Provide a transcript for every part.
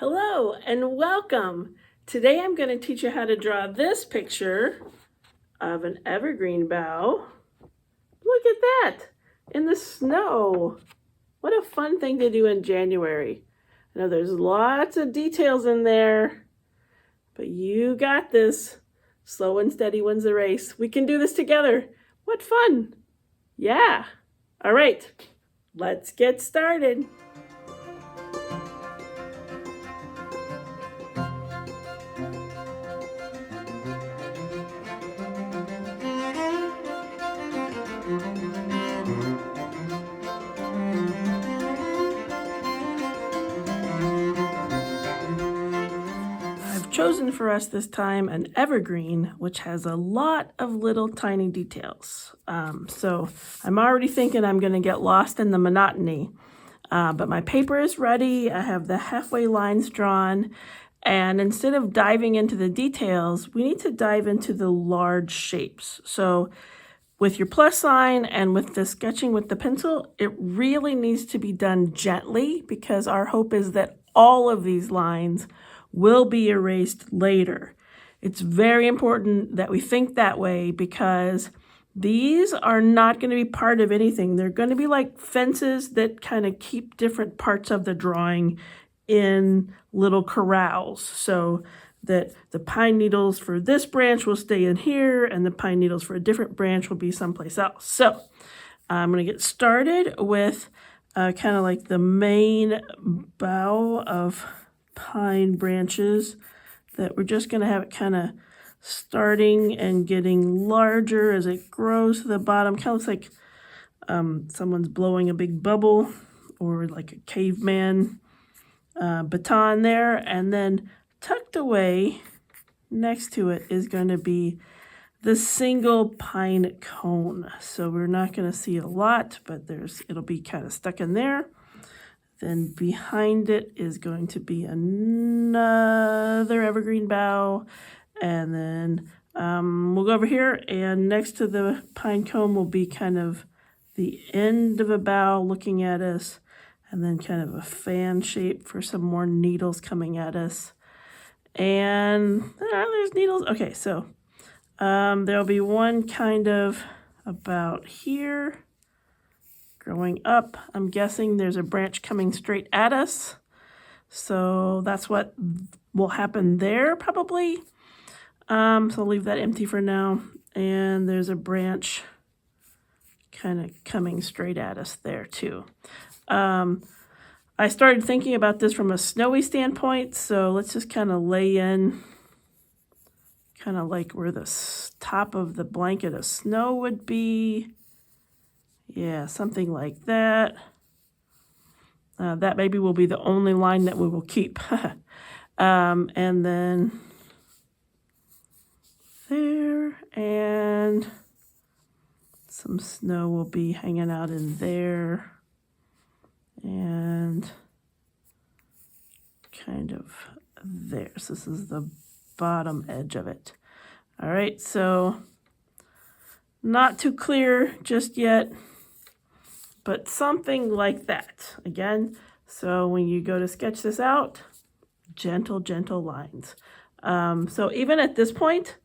Hello and welcome. Today I'm going to teach you how to draw this picture of an evergreen bough. Look at that in the snow. What a fun thing to do in January. I know there's lots of details in there, but you got this. Slow and steady wins the race. We can do this together. What fun. Yeah. All right, let's get started. I've chosen for us this time an evergreen, which has a lot of little tiny details. So I'm already thinking I'm going to get lost in the monotony. But my paper is ready. I have the halfway lines drawn. And instead of diving into the details, we need to dive into the large shapes. So with your plus sign and with the sketching with the pencil, it really needs to be done gently because our hope is that all of these lines will be erased later. It's very important that we think that way because these are not going to be part of anything. They're going to be like fences that kind of keep different parts of the drawing in little corrals, so that the pine needles for this branch will stay in here and the pine needles for a different branch will be someplace else. So I'm going to get started with kind of like the main bough of pine branches that we're just going to have it kind of starting and getting larger as it grows to the bottom. Kind of looks like someone's blowing a big bubble or like a caveman baton there. And then tucked away next to it is going to be the single pine cone. So we're not going to see a lot, but it'll be kind of stuck in there. Then behind it is going to be another evergreen bough. And then we'll go over here, and next to the pine cone will be kind of the end of a bough looking at us, and then kind of a fan shape for some more needles coming at us. And there's needles. Okay, so there'll be one kind of about here. Growing up, I'm guessing there's a branch coming straight at us. So that's what will happen there probably. So I'll leave that empty for now. And there's a branch kind of coming straight at us there too. I started thinking about this from a snowy standpoint. So let's just kind of lay in kind of like where the top of the blanket of snow would be. Yeah, something like that. That maybe will be the only line that we will keep. And then there, and some snow will be hanging out in there. And kind of there. So this is the bottom edge of it. All right, so not too clear just yet, but something like that. Again, so when you go to sketch this out, gentle lines. So even at this point,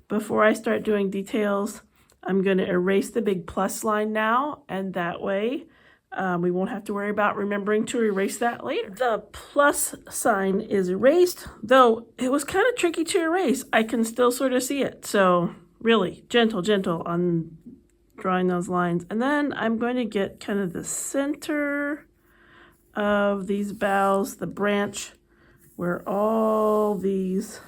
before I start doing details, I'm going to erase the big plus line now, and that way we won't have to worry about remembering to erase that later. The plus sign is erased, though it was kind of tricky to erase. I can still sort of see it, so really gentle on drawing those lines. And then I'm going to get kind of the center of these boughs, the branch where all these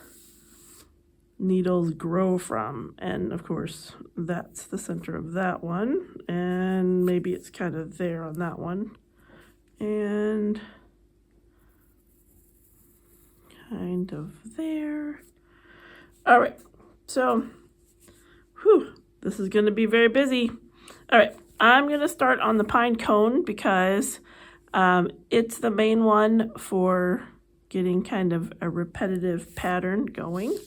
needles grow from. And of course, that's the center of that one. And maybe it's kind of there on that one. And kind of there. All right, so this is going to be very busy. All right, I'm going to start on the pine cone because it's the main one for getting kind of a repetitive pattern going.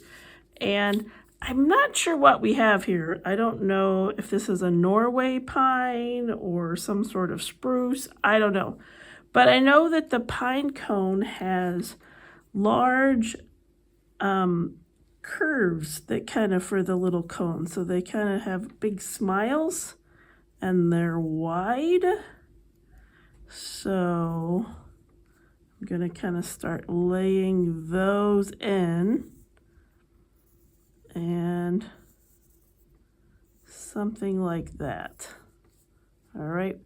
And I'm not sure what we have here. I don't know if this is a Norway pine or some sort of spruce. I don't know. But I know that the pine cone has large curves that kind of for the little cones. So they kind of have big smiles and they're wide. So I'm going to kind of start laying those in. And something like that. All right,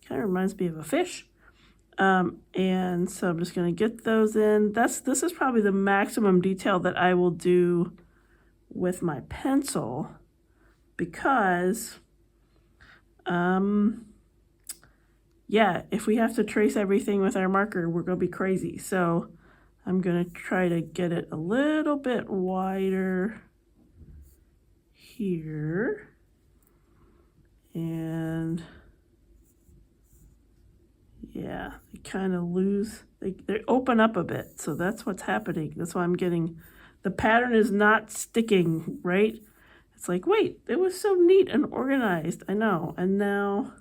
kind of reminds me of a fish. And so I'm just going to get those in. This is probably the maximum detail that I will do with my pencil because, yeah, if we have to trace everything with our marker, we're going to be crazy. So I'm going to try to get it a little bit wider here. And yeah, they kind of lose, they open up a bit. So that's what's happening. That's why I'm getting, the pattern is not sticking, right? It's like, wait, it was so neat and organized. I know. And now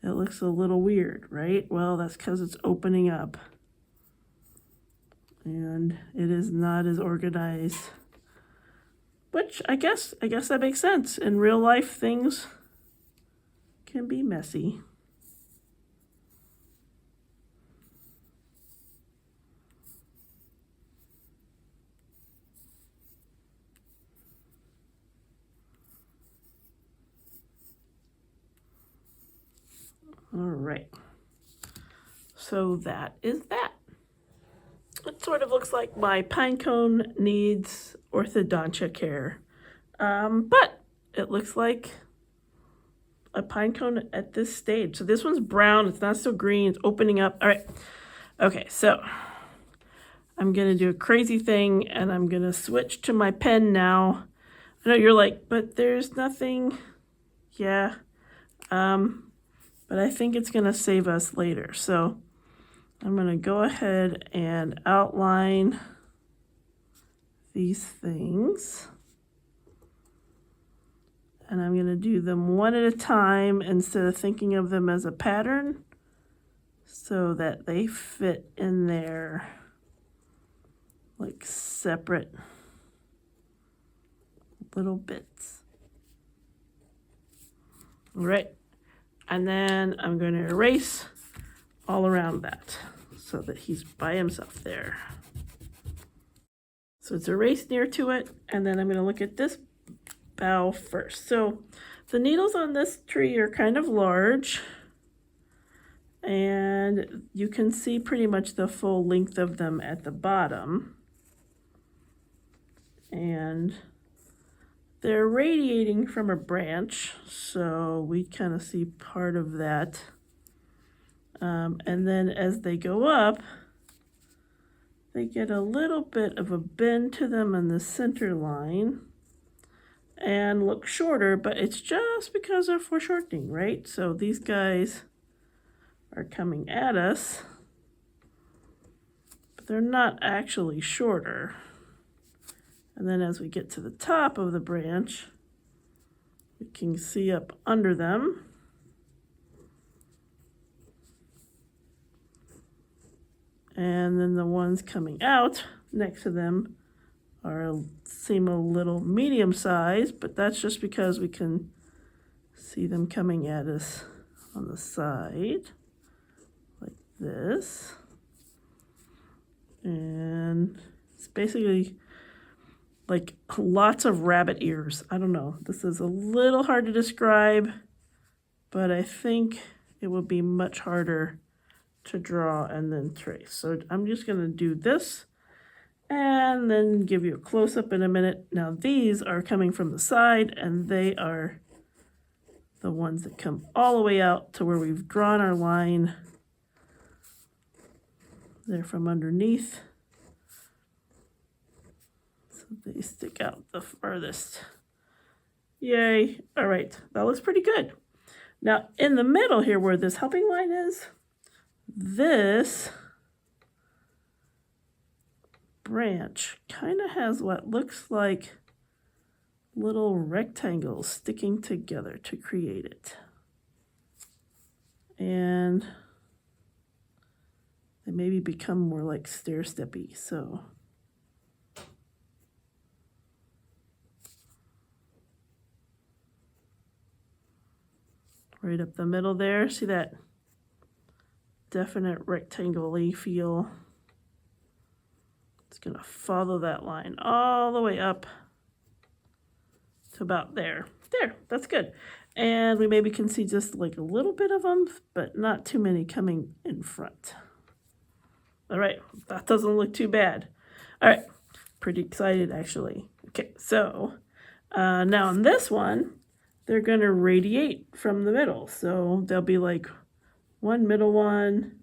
it looks a little weird, right? Well, that's because it's opening up. And it is not as organized. Which I guess that makes sense. In real life, things can be messy. All right. So that is that. It sort of looks like my pine cone needs orthodontia care. But it looks like a pine cone at this stage. So this one's brown. It's not so green. It's opening up. All right. Okay, so I'm going to do a crazy thing, and I'm going to switch to my pen now. I know you're like, but there's nothing. Yeah. But I think it's going to save us later. So I'm going to go ahead and outline these things. And I'm going to do them one at a time instead of thinking of them as a pattern so that they fit in there like separate little bits. All right. And then I'm going to erase all around that so that he's by himself there. So it's erased near to it. And then I'm going to look at this bough first. So the needles on this tree are kind of large. And you can see pretty much the full length of them at the bottom. And they're radiating from a branch, so we kind of see part of that. And then as they go up, they get a little bit of a bend to them in the center line and look shorter, but it's just because of foreshortening, right? So these guys are coming at us, but they're not actually shorter. And then as we get to the top of the branch, we can see up under them. And then the ones coming out next to them seem a little medium sized, but that's just because we can see them coming at us on the side like this. And it's basically like lots of rabbit ears. I don't know. This is a little hard to describe, but I think it will be much harder to draw and then trace. So I'm just going to do this and then give you a close-up in a minute. Now these are coming from the side, and they are the ones that come all the way out to where we've drawn our line. They're from underneath. So they stick out the farthest. Yay. All right. That looks pretty good. Now in the middle here where this helping line is, this branch kind of has what looks like little rectangles sticking together to create it. And they maybe become more like stair-steppy, so. Right up the middle there, see that definite rectangle-y feel. It's gonna follow that line all the way up to about there. There, that's good. And we maybe can see just like a little bit of them, but not too many coming in front. All right, that doesn't look too bad. All right, pretty excited actually. Okay, so now on this one, they're gonna radiate from the middle. So there'll be like one middle one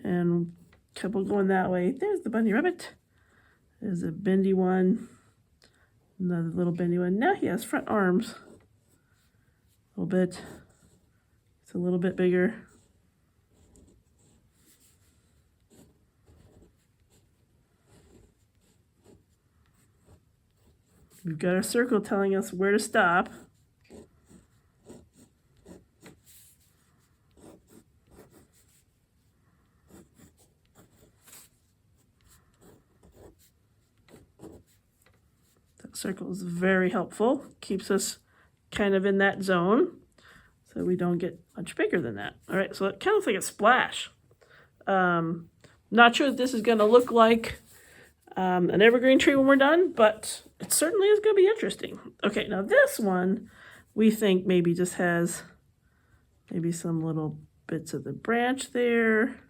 and a couple going that way. There's the bunny rabbit. There's a bendy one, another little bendy one. Now he has front arms. A little bit. It's a little bit bigger. We've got our circle telling us where to stop. That circle is very helpful. Keeps us kind of in that zone so we don't get much bigger than that. All right, so it kind of looks like a splash. Not sure that this is going to look like an evergreen tree when we're done, but it certainly is going to be interesting. Okay, now this one we think maybe just has maybe some little bits of the branch there.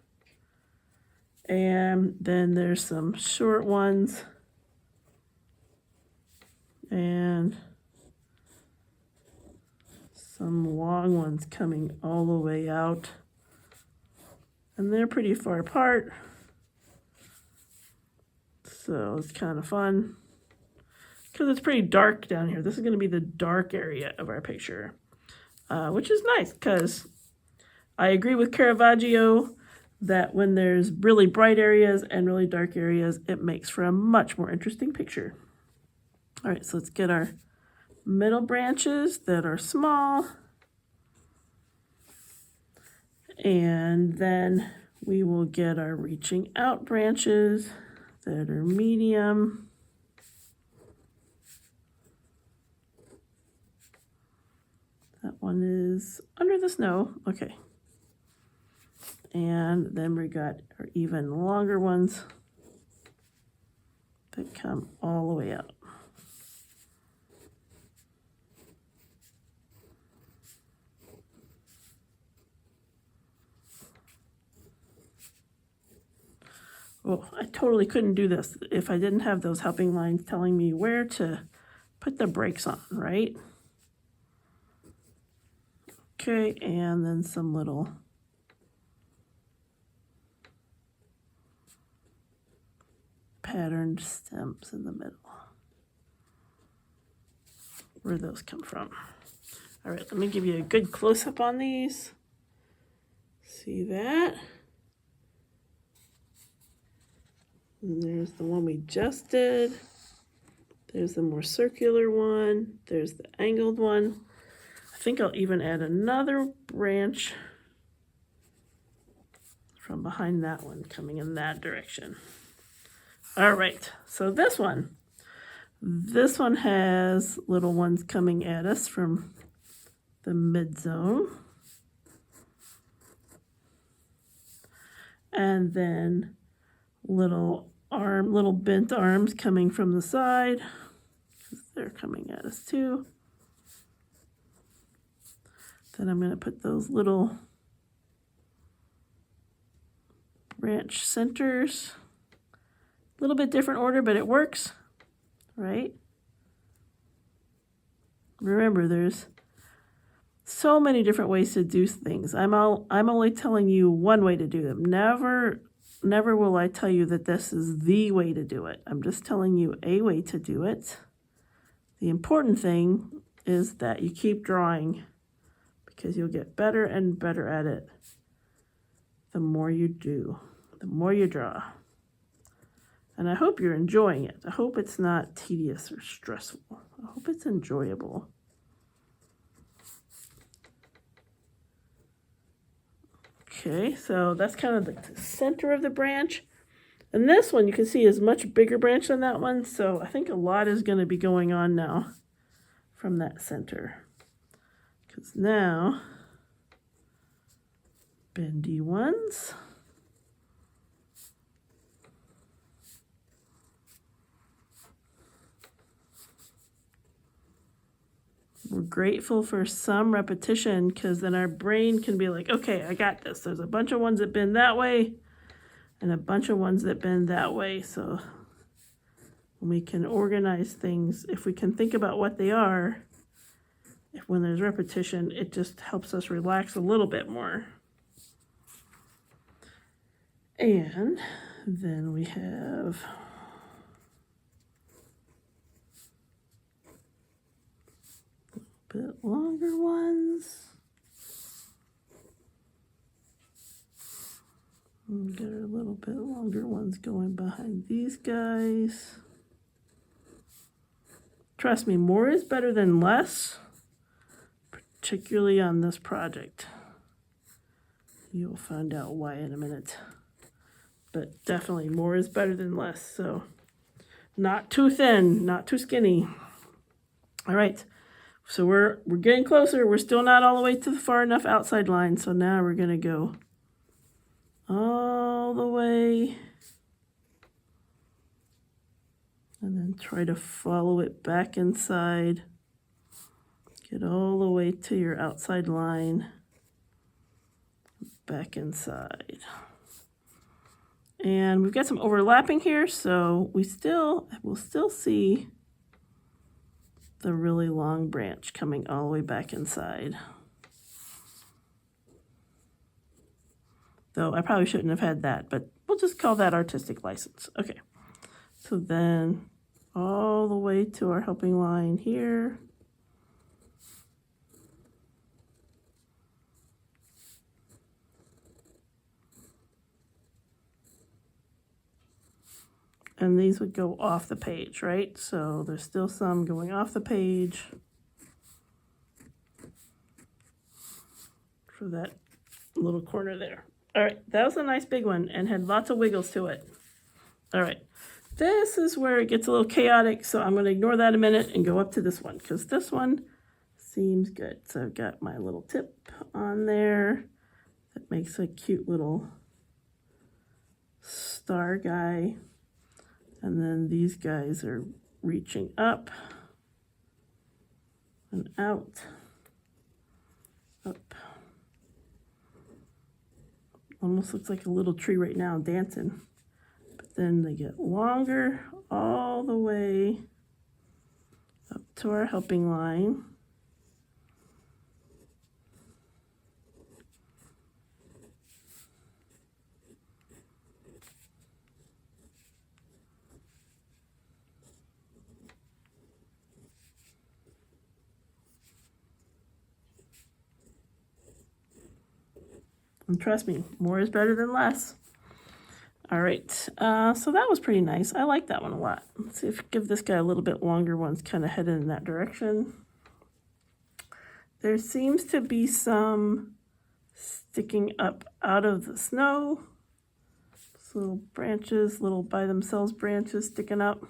And then there's some short ones. And some long ones coming all the way out. And they're pretty far apart. So it's kind of fun. Because it's pretty dark down here. This is going to be the dark area of our picture. Which is nice because I agree with Caravaggio that when there's really bright areas and really dark areas, it makes for a much more interesting picture. All right, so let's get our middle branches that are small. And then we will get our reaching out branches that are medium. That one is under the snow. Okay. And then we got our even longer ones that come all the way out. Oh, I totally couldn't do this if I didn't have those helping lines telling me where to put the brakes on, right? Okay, and then some little patterned stems in the middle. Where those come from. All right, let me give you a good close-up on these. See that? And there's the one we just did. There's the more circular one. There's the angled one. I think I'll even add another branch from behind that one coming in that direction. All right, so this one has little ones coming at us from the mid-zone. And then little bent arms coming from the side, because they're coming at us too. Then I'm going to put those little branch centers. A little bit different order, but it works, right? Remember, there's so many different ways to do things. I'm only telling you one way to do them. Never will I tell you that this is the way to do it. I'm just telling you a way to do it. The important thing is that you keep drawing because you'll get better and better at it the more you do, the more you draw. And I hope you're enjoying it. I hope it's not tedious or stressful. I hope it's enjoyable. Okay, so that's kind of the center of the branch. And this one you can see is much bigger branch than that one, so I think a lot is going to be going on now from that center. Because now, bendy ones. We're grateful for some repetition because then our brain can be like, okay, I got this. There's a bunch of ones that bend that way and a bunch of ones that bend that way. So we can organize things. If we can think about what they are, when there's repetition, it just helps us relax a little bit more. And then we have a bit longer ones. We got our little bit longer ones going behind these guys. Trust me, more is better than less, particularly on this project. You'll find out why in a minute. But definitely more is better than less. So not too thin, not too skinny. All right. So we're getting closer. We're still not all the way to the far enough outside line. So now we're going to go all the way and then try to follow it back inside. Get all the way to your outside line, back inside. And we've got some overlapping here, so we'll still see the really long branch coming all the way back inside. Though I probably shouldn't have had that, but we'll just call that artistic license. Okay, so then all the way to our helping line here. And these would go off the page, right? So there's still some going off the page for that little corner there. All right, that was a nice big one and had lots of wiggles to it. All right, this is where it gets a little chaotic, so I'm going to ignore that a minute and go up to this one because this one seems good. So I've got my little tip on there that makes a cute little star guy. And then these guys are reaching up and out, up. Almost looks like a little tree right now dancing. But then they get longer all the way up to our helping line. And trust me, more is better than less. All right, so that was pretty nice. I like that one a lot. Let's see if give this guy a little bit longer ones kind of headed in that direction. There seems to be some sticking up out of the snow. So little branches, little by themselves branches sticking up.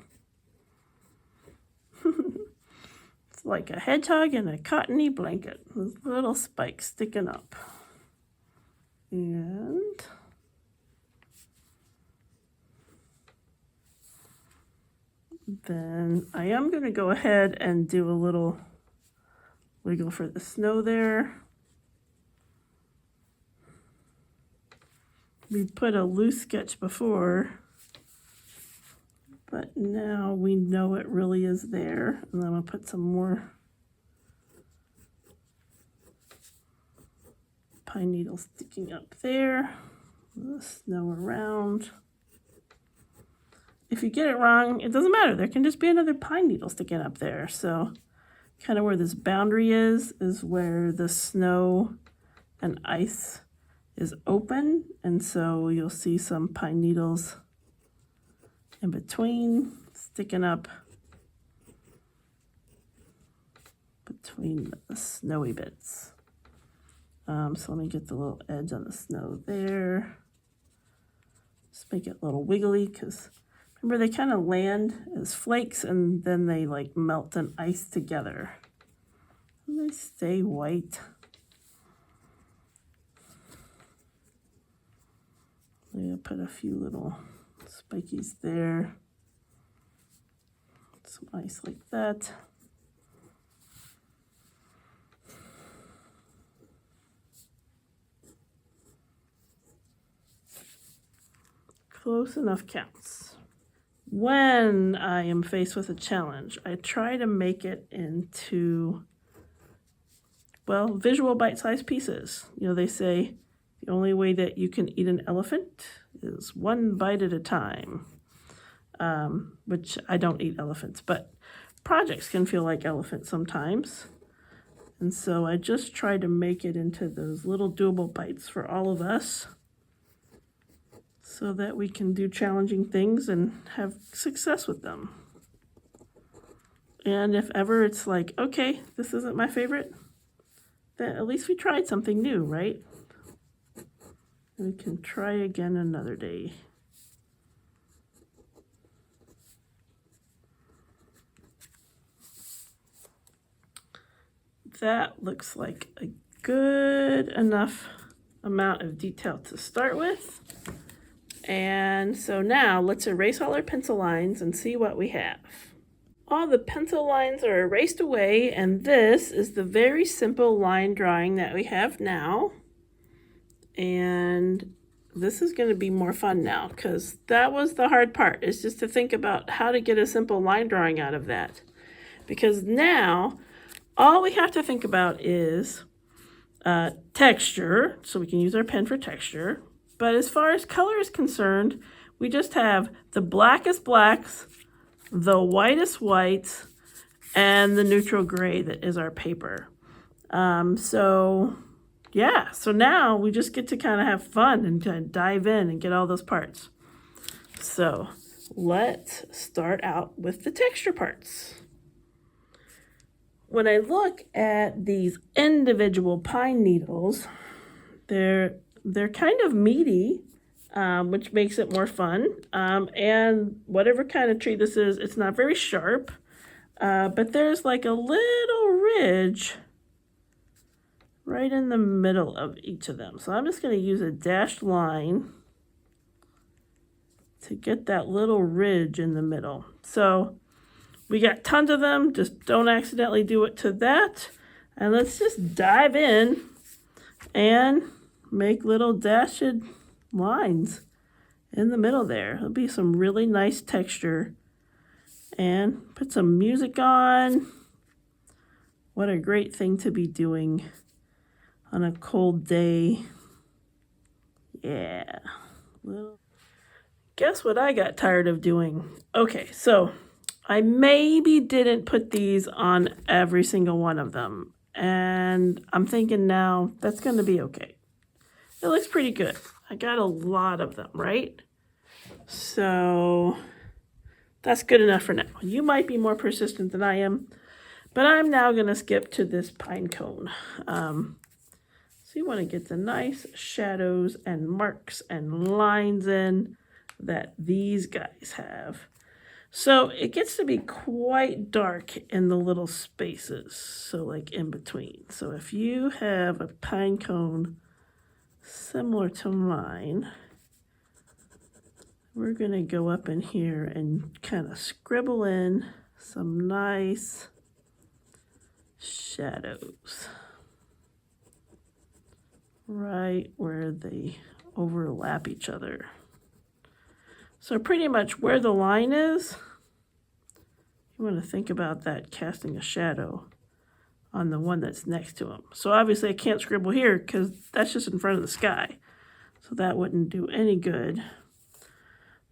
It's like a hedgehog in a cottony blanket. Those little spikes sticking up. And then I am going to go ahead and do a little wiggle for the snow there. We put a loose sketch before, but now we know it really is there. And then I'm going to put some more pine needles sticking up there, the snow around. If you get it wrong, it doesn't matter. There can just be another pine needle sticking up there. So kind of where this boundary is where the snow and ice is open. And so you'll see some pine needles in between sticking up between the snowy bits So let me get the little edge on the snow there. Just make it a little wiggly, because remember they kind of land as flakes and then they like melt and ice together. And they stay white. I'm gonna put a few little spikies there. Some ice like that. Close enough counts. When I am faced with a challenge, I try to make it into, well, visual bite-sized pieces. You know, they say the only way that you can eat an elephant is one bite at a time, which I don't eat elephants, but projects can feel like elephants sometimes. And so I just try to make it into those little doable bites for all of us, so that we can do challenging things and have success with them. And if ever it's like, okay, this isn't my favorite, then at least we tried something new, right? We can try again another day. That looks like a good enough amount of detail to start with. And so now let's erase all our pencil lines and see what we have. All the pencil lines are erased away, and this is the very simple line drawing that we have now. And this is going to be more fun now, because that was the hard part, is just to think about how to get a simple line drawing out of that. Because now all we have to think about is texture, so we can use our pen for texture. But as far as color is concerned, we just have the blackest blacks, the whitest whites, and the neutral gray that is our paper. So now we just get to kind of have fun and kind of dive in and get all those parts. So let's start out with the texture parts. When I look at these individual pine needles, they're kind of meaty, which makes it more fun. And whatever kind of tree this is, it's not very sharp, but there's like a little ridge right in the middle of each of them. So I'm just going to use a dashed line to get that little ridge in the middle. So we got tons of them, just don't accidentally do it to that. And let's just dive in and make little dashed lines in the middle there. It'll be some really nice texture. And put some music on. What a great thing to be doing on a cold day. Yeah. Well, guess what I got tired of doing? Okay, so I maybe didn't put these on every single one of them. And I'm thinking now that's going to be okay. It looks pretty good. I got a lot of them, right? So that's good enough for now. You might be more persistent than I am, but I'm now going to skip to this pine cone. So you want to get the nice shadows and marks and lines in that these guys have. So it gets to be quite dark in the little spaces, so like in between. So if you have a pine cone similar to mine, we're going to go up in here and kind of scribble in some nice shadows right where they overlap each other. So pretty much where the line is, you want to think about that casting a shadow on the one that's next to them. So obviously I can't scribble here because that's just in front of the sky. So that wouldn't do any good.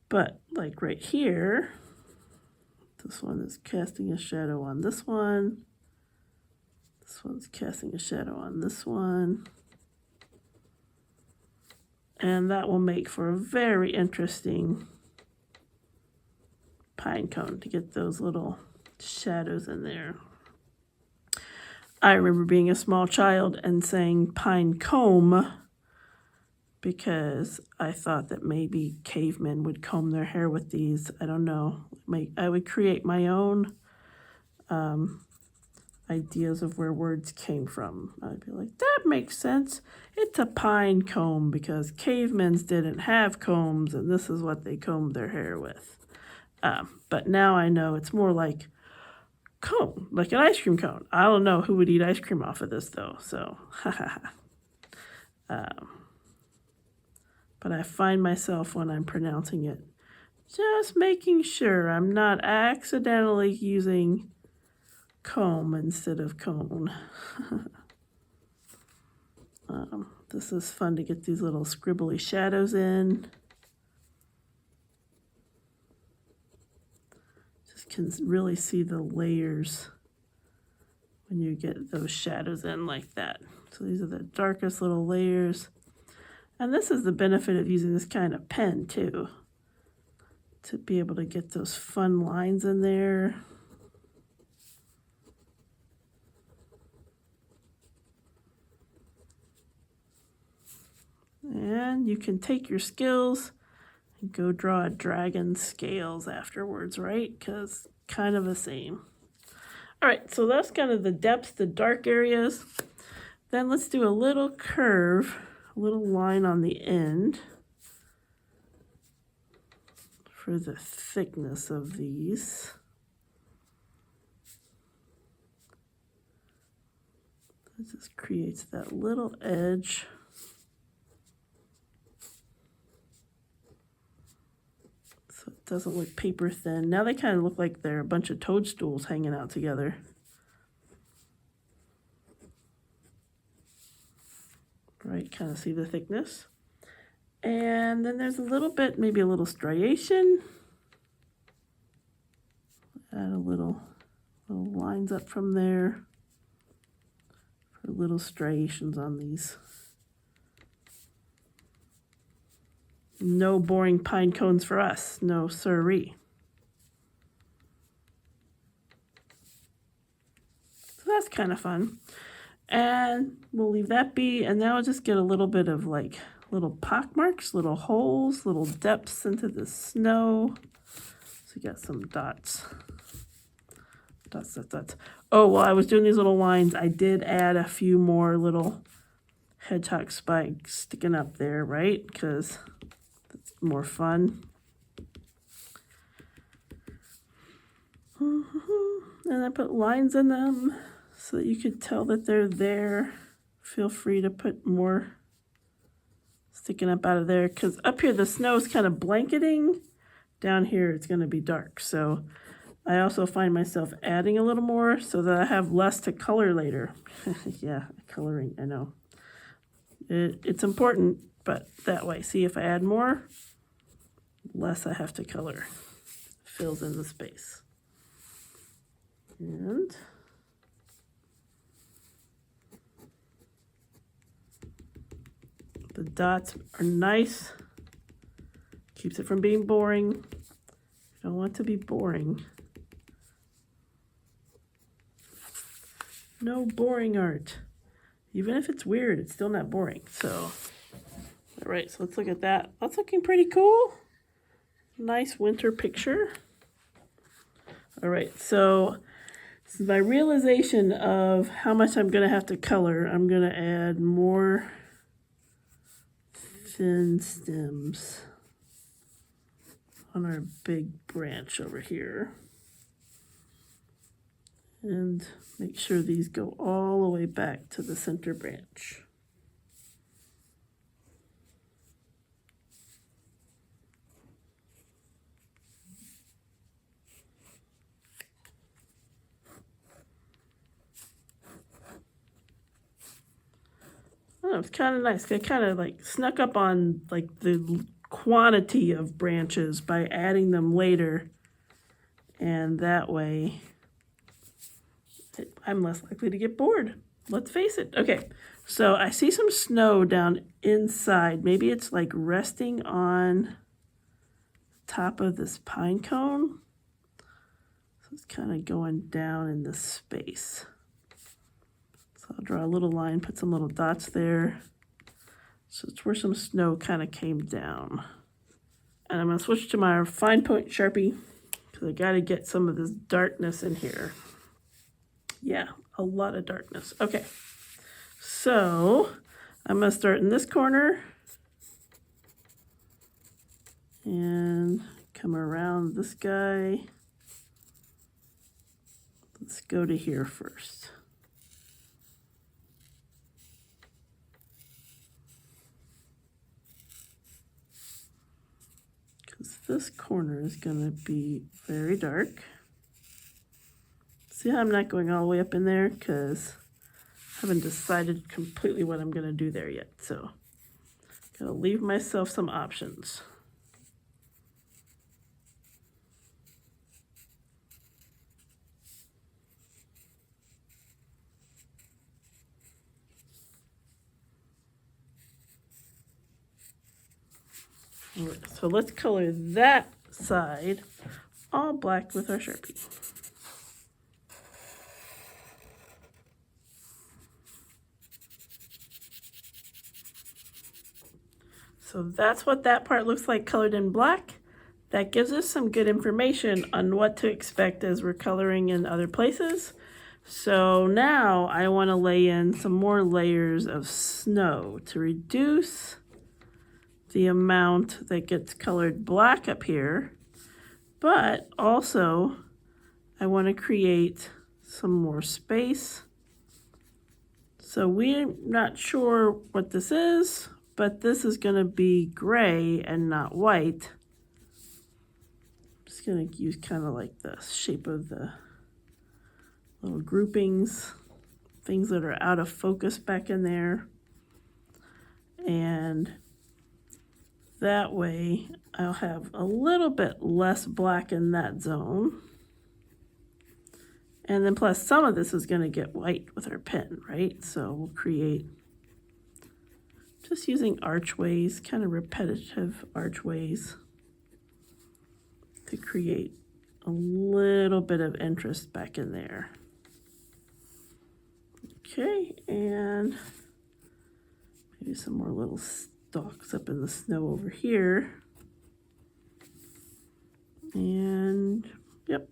But like right here, this one is casting a shadow on this one. This one's casting a shadow on this one. And that will make for a very interesting pine cone to get those little shadows in there. I remember being a small child and saying pine comb because I thought that maybe cavemen would comb their hair with these. I don't know. I would create my own ideas of where words came from. I'd be like, that makes sense. It's a pine comb because cavemen didn't have combs and this is what they combed their hair with. But now I know it's more like cone, like an ice cream cone. I don't know who would eat ice cream off of this though, so but I find myself when I'm pronouncing it just making sure I'm not accidentally using comb instead of cone. This is fun to get these little scribbly shadows in. Just can really see the layers when you get those shadows in like that. So these are the darkest little layers. And this is the benefit of using this kind of pen too, to be able to get those fun lines in there. And you can take your skills and go draw a dragon's scales afterwards, right? Because kind of the same. All right, so that's kind of the depth, the dark areas. Then let's do a little curve, a little line on the end for the thickness of these. It just creates that little edge. So it doesn't look paper thin. Now they kind of look like they're a bunch of toadstools hanging out together. Right, kind of see the thickness. And then there's a little bit, maybe a little striation. Add a little lines up from there for little striations on these. No boring pine cones for us, no siree. So that's kind of fun. And we'll leave that be, and now I'll just get a little bit of like little pock marks, little holes, little depths into the snow. So you got some dots. Dots. Oh, while I was doing these little lines, I did add a few more little hedgehog spikes sticking up there, right? Because it's more fun. And I put lines in them so that you could tell that they're there. Feel free to put more sticking up out of there, because up here the snow is kind of blanketing. Down here it's going to be dark. So I also find myself adding a little more so that I have less to color later. Yeah, coloring, I know. It's important, but that way, see, if I add more, less I have to color. Fills in the space. And the dots are nice. Keeps it from being boring. You don't want to be boring. No boring art. Even if it's weird, it's still not boring. So, all right, so let's look at that. That's looking pretty cool. Nice winter picture. All right, so this is my realization of how much I'm gonna have to color. I'm gonna add more thin stems on our big branch over here. And make sure these go all the way back to the center branch. Oh, it's kind of nice. I kind of like snuck up on like the quantity of branches by adding them later. And that way I'm less likely to get bored. Let's face it. Okay, so I see some snow down inside. Maybe it's like resting on top of this pine cone. So it's kind of going down in this space. So I'll draw a little line, put some little dots there. So it's where some snow kind of came down. And I'm going to switch to my fine point Sharpie because I got to get some of this darkness in here. Yeah, a lot of darkness. Okay, so I'm going to start in this corner and come around this guy. Let's go to here first. Because this corner is going to be very dark. See how I'm not going all the way up in there? Because I haven't decided completely what I'm going to do there yet. So I'm going to leave myself some options. All right, so let's color that side all black with our Sharpie. So that's what that part looks like colored in black. That gives us some good information on what to expect as we're coloring in other places. So now I want to lay in some more layers of snow to reduce the amount that gets colored black up here, but also I want to create some more space. So we're not sure what this is, but this is going to be gray and not white. I'm just going to use kind of like the shape of the little groupings, things that are out of focus back in there. And that way I'll have a little bit less black in that zone. And then plus some of this is going to get white with our pen, right? So we'll create, just using archways, kind of repetitive archways to create a little bit of interest back in there. Okay, and maybe some more little stalks up in the snow over here. And yep,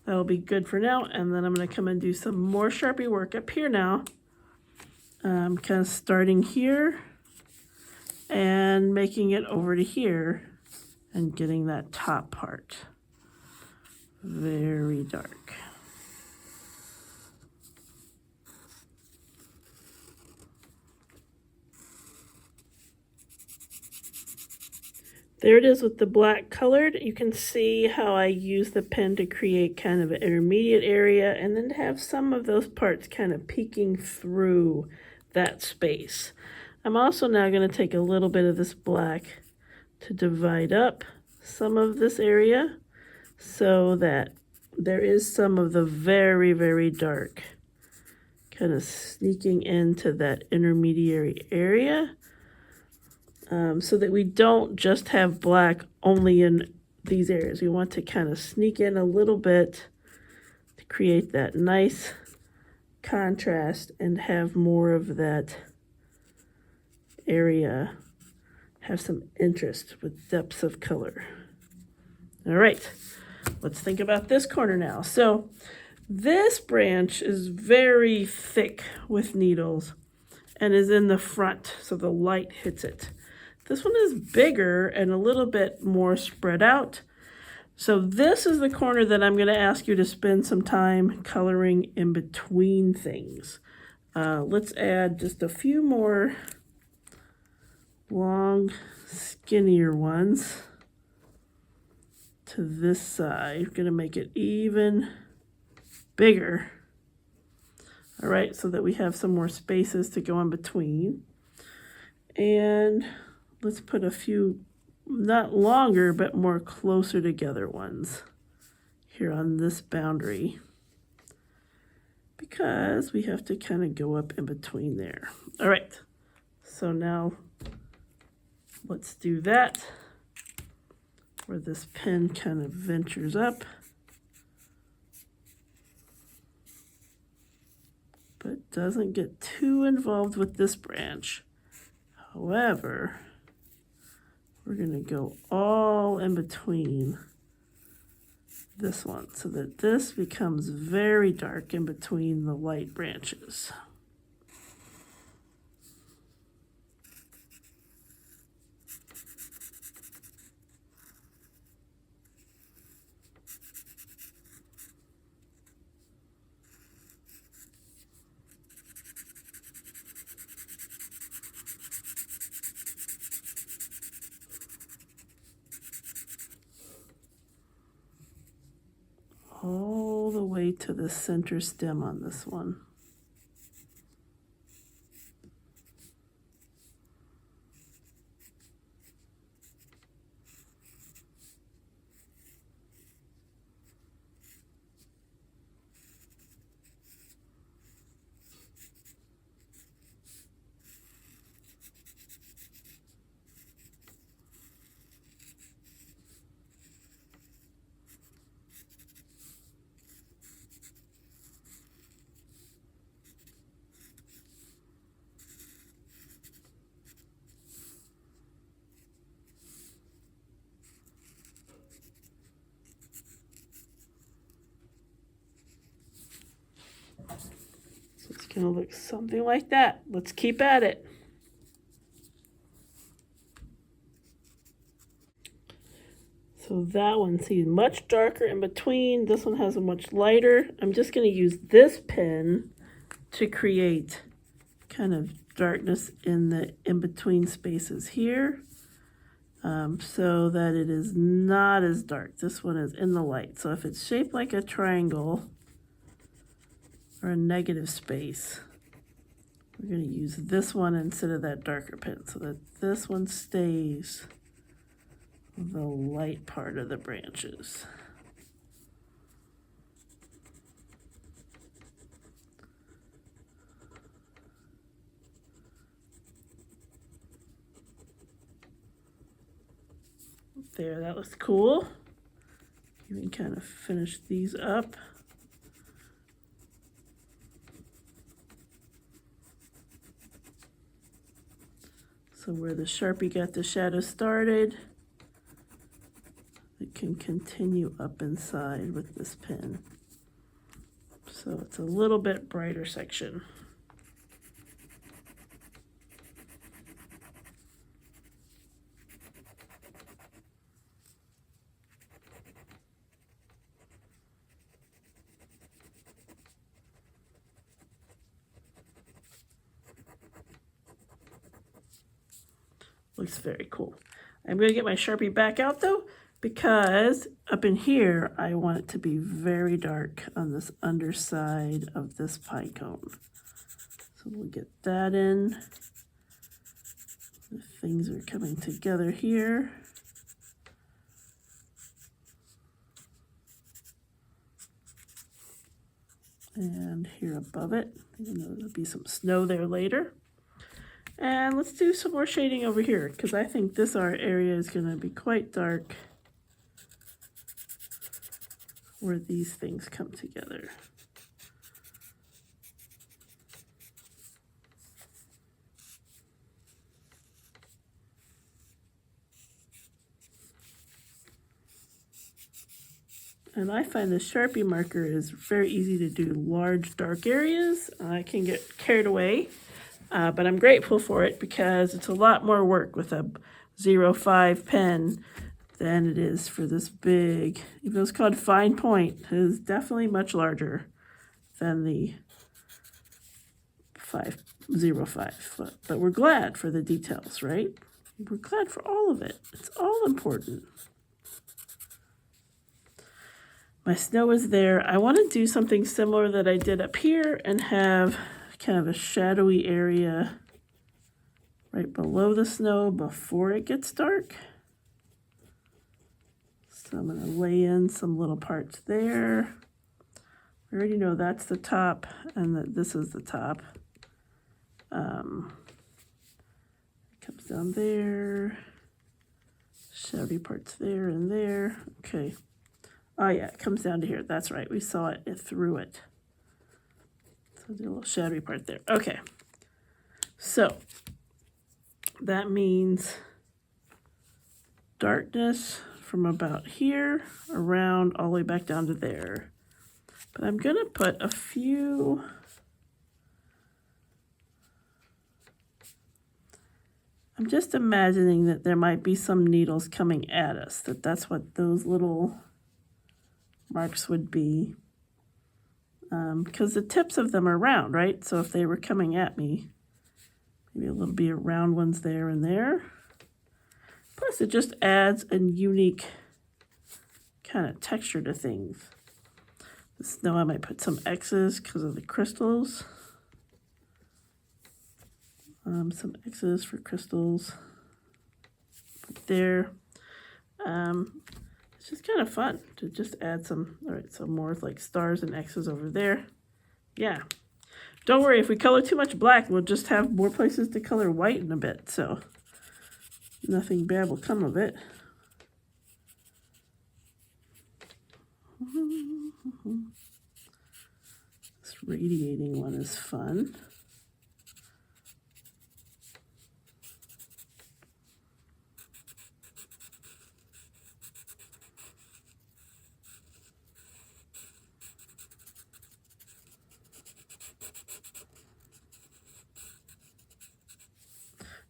that'll be good for now. And then I'm going to come and do some more Sharpie work up here now. Kind of starting here and making it over to here and getting that top part very dark. There it is with the black colored. You can see how I use the pen to create kind of an intermediate area and then have some of those parts kind of peeking through that space. I'm also now going to take a little bit of this black to divide up some of this area so that there is some of the very, very dark kind of sneaking into that intermediary area. So that we don't just have black only in these areas. We want to kind of sneak in a little bit to create that nice contrast and have more of that area have some interest with depths of color. All right, let's think about this corner now. So this branch is very thick with needles and is in the front, so the light hits it. This one is bigger and a little bit more spread out. So this is the corner that I'm going to ask you to spend some time coloring in between things. Let's add just a few more long, skinnier ones to this side. We're going to make it even bigger. All right, so that we have some more spaces to go in between. And let's put a few, not longer, but more closer together ones here on this boundary, because we have to kind of go up in between there. All right, so now let's do that, where this pen kind of ventures up, but doesn't get too involved with this branch. However, we're going to go all in between this one so that this becomes very dark in between the light branches. All the way to the center stem on this one. So it's going to look something like that. Let's keep at it. So that one, see, much darker in between. This one has a much lighter. I'm just going to use this pen to create kind of darkness in the in-between spaces here, so that it is not as dark. This one is in the light. So if it's shaped like a triangle or a negative space, we're going to use this one instead of that darker pen so that this one stays the light part of the branches. There, that looks cool. You can kind of finish these up. So where the Sharpie got the shadow started, it can continue up inside with this pen. So it's a little bit brighter section. Looks very cool. I'm going to get my Sharpie back out though, because up in here, I want it to be very dark on this underside of this pine cone. So we'll get that in. The things are coming together here. And here above it, even though there'll be some snow there later. And let's do some more shading over here, because I think this area is going to be quite dark where these things come together. And I find the Sharpie marker is very easy to do large dark areas. I can get carried away. But I'm grateful for it because it's a lot more work with a 0.5 pen than it is for this big, even though it's called fine point, it is definitely much larger than the 0.5. But we're glad for the details, right? We're glad for all of it. It's all important. My snow is there. I want to do something similar that I did up here and have kind of a shadowy area right below the snow before it gets dark. So I'm going to lay in some little parts there. I already know that's the top and that this is the top. It comes down there. Shadowy parts there and there. Okay. Oh yeah, it comes down to here. That's right. We saw it through it. So The little shadowy part there. Okay. So that means darkness from about here around all the way back down to there. But I'm going to put a few... I'm just imagining that there might be some needles coming at us, that's what those little marks would be. Because the tips of them are round, right? So if they were coming at me, maybe a little bit of round ones there and there. Plus it just adds a unique kind of texture to things. The snow, I might put some X's because of the crystals. Some X's for crystals there. It's just kind of fun to just add some. All right, so more like stars and X's over there. Yeah. Don't worry, if we color too much black, we'll just have more places to color white in a bit. So nothing bad will come of it. This radiating one is fun.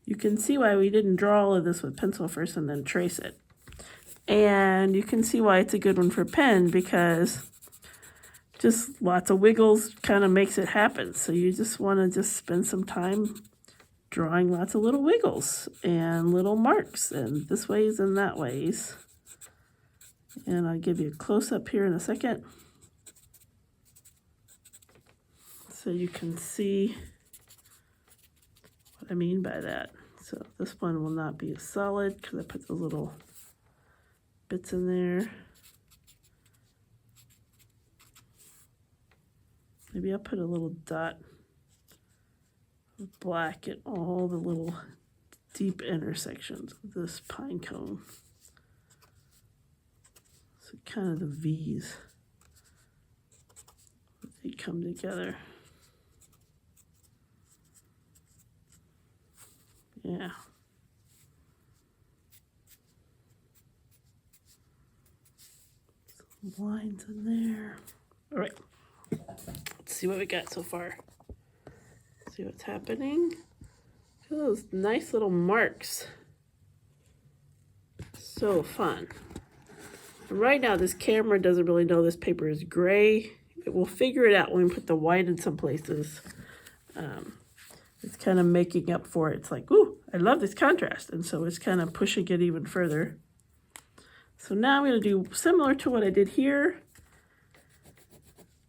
You can see why we didn't draw all of this with pencil first and then trace it. And you can see why it's a good one for pen, because just lots of wiggles kind of makes it happen. So you just want to just spend some time drawing lots of little wiggles and little marks, and this ways and that ways. And I'll give you a close-up here in a second so you can see what I mean by that. So this one will not be as solid because I put the little bits in there. Maybe I'll put a little dot of black at all the little deep intersections of this pine cone. So kind of the V's, they come together. Yeah. Some lines in there. All right. Let's see what we got so far. See what's happening. Those nice little marks. So fun. And right now, this camera doesn't really know this paper is gray. It will figure it out when we put the white in some places. It's kind of making up for it. It's like, ooh, I love this contrast. And so it's kind of pushing it even further. So now I'm going to do similar to what I did here.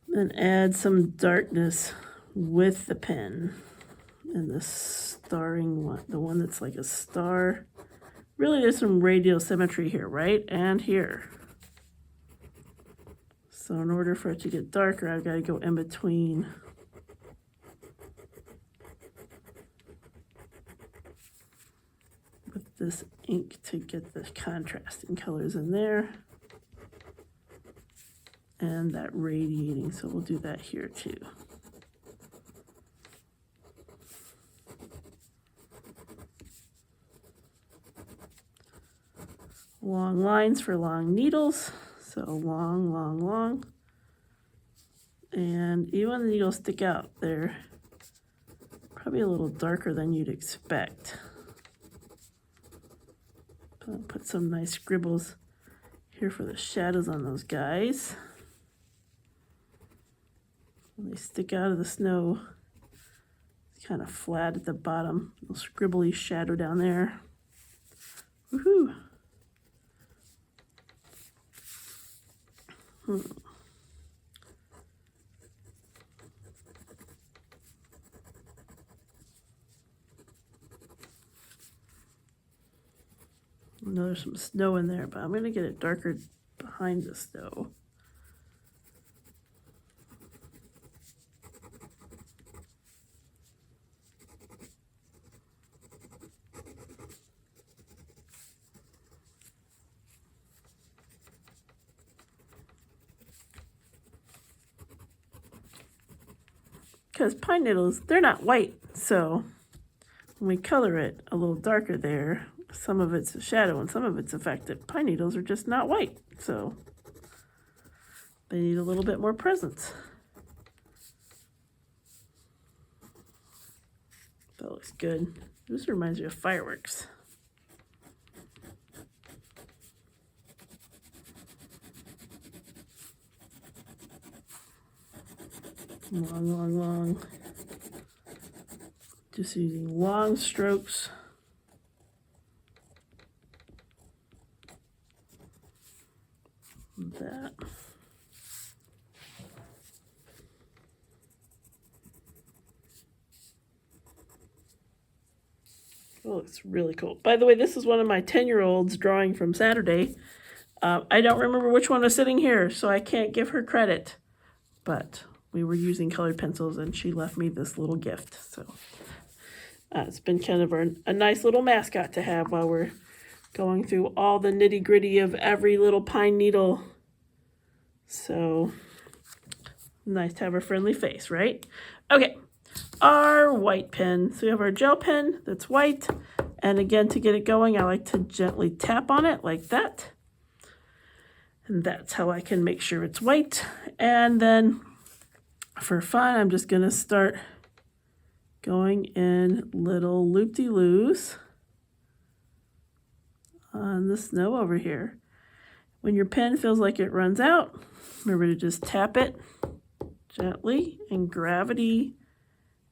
And add some darkness with the pen. And the starring one, the one that's like a star. Really, there's some radial symmetry here, right? And here. So in order for it to get darker, I've got to go in between. With this ink to get the contrasting colors in there. And that radiating, so we'll do that here too. Long lines for long needles, so long, long, long. And even when the needles stick out, they're probably a little darker than you'd expect. I'll put some nice scribbles here for the shadows on those guys. When they stick out of the snow, it's kind of flat at the bottom. A little scribbly shadow down there. Woohoo! I know there's some snow in there, but I'm going to get it darker behind the snow. because pine needles, they're not white. So when we color it a little darker there, some of it's a shadow and some of it's effective. Pine needles are just not white, so they need a little bit more presence. That looks good. This reminds me of fireworks. Long, long, long. Just using long strokes. That. Oh, it's really cool. By the way, this is one of my 10-year-olds drawing from Saturday. I don't remember which one was sitting here, so I can't give her credit. But we were using colored pencils, and she left me this little gift. So it's been kind of a nice little mascot to have while we're going through all the nitty-gritty of every little pine needle. So nice to have a friendly face, right? Okay, our white pen. So we have our gel pen that's white. And again, to get it going, I like to gently tap on it like that. And that's how I can make sure it's white. And then for fun, I'm just going to start going in little loop-de-loos on the snow over here. When your pen feels like it runs out, remember to just tap it gently, and gravity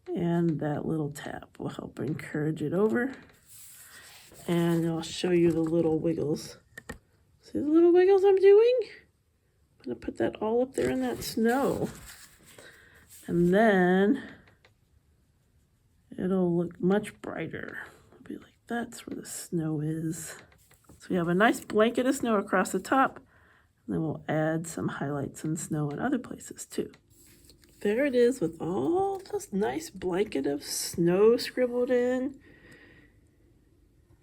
and that little tap will help encourage it over. And I'll show you the little wiggles. See the little wiggles I'm doing? I'm going to put that all up there in that snow. And then it'll look much brighter. It'll be like, that's where the snow is. So we have a nice blanket of snow across the top. And then we'll add some highlights and snow in other places too. There it is with all this nice blanket of snow scribbled in.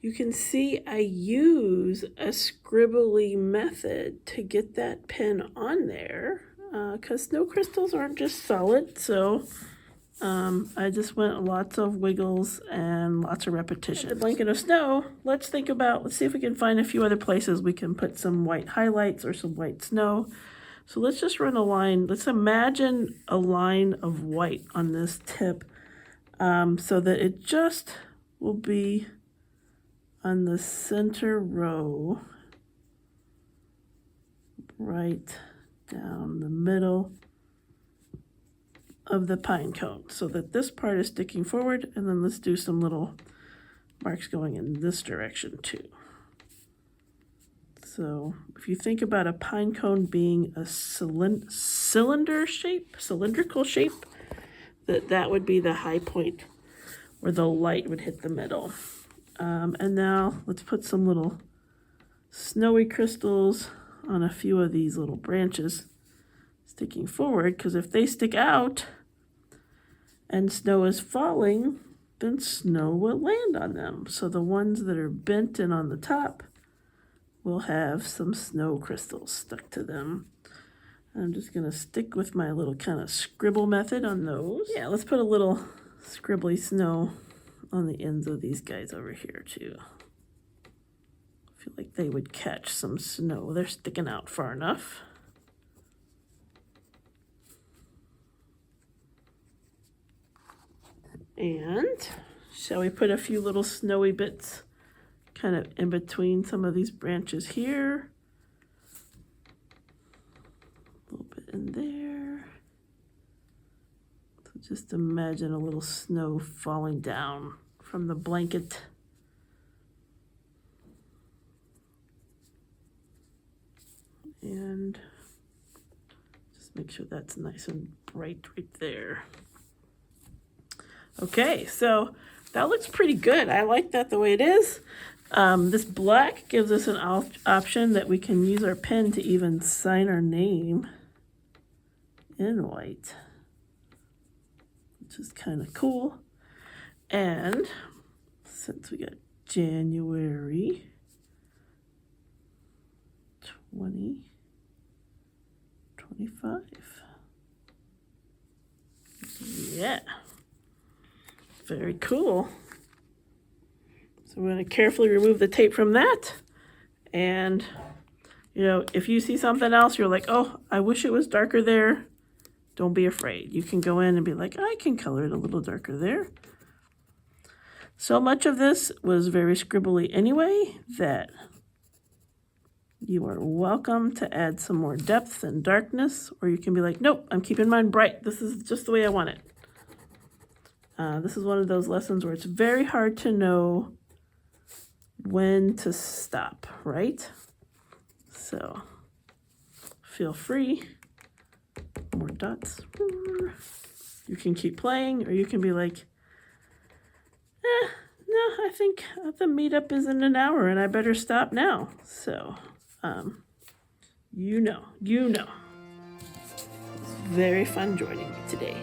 You can see I use a scribbly method to get that pen on there because snow crystals aren't just solid. So I just went lots of wiggles and lots of repetition. The blanket of snow, let's see if we can find a few other places we can put some white highlights or some white snow. So let's just run a line. Let's imagine a line of white on this tip so that it just will be on the center row, right down the middle of the pine cone, so that this part is sticking forward, and then let's do some little marks going in this direction too. So if you think about a pine cone being a cylindrical shape, that would be the high point where the light would hit the middle. And now let's put some little snowy crystals on a few of these little branches sticking forward, because if they stick out and snow is falling, then snow will land on them. So the ones that are bent and on the top will have some snow crystals stuck to them. I'm just going to stick with my little kind of scribble method on those. Yeah, let's put a little scribbly snow on the ends of these guys over here too. I feel like they would catch some snow. They're sticking out far enough. And shall we put a few little snowy bits kind of in between some of these branches here? A little bit in there. So just imagine a little snow falling down from the blanket. And just make sure that's nice and bright right there. Okay, so that looks pretty good. I like that the way it is. This black gives us an option that we can use our pen to even sign our name in white, which is kind of cool. And since we got January 2025, Yeah. Very cool. So we're going to carefully remove the tape from that. And, you know, if you see something else, you're like, oh, I wish it was darker there. Don't be afraid. You can go in and be like, I can color it a little darker there. So much of this was very scribbly anyway that you are welcome to add some more depth and darkness, or you can be like, nope, I'm keeping mine bright. This is just the way I want it. This is one of those lessons where it's very hard to know when to stop, right? So feel free. More dots. You can keep playing, or you can be like, no, I think the meetup is in an hour and I better stop now. So, you know. It's very fun joining me today.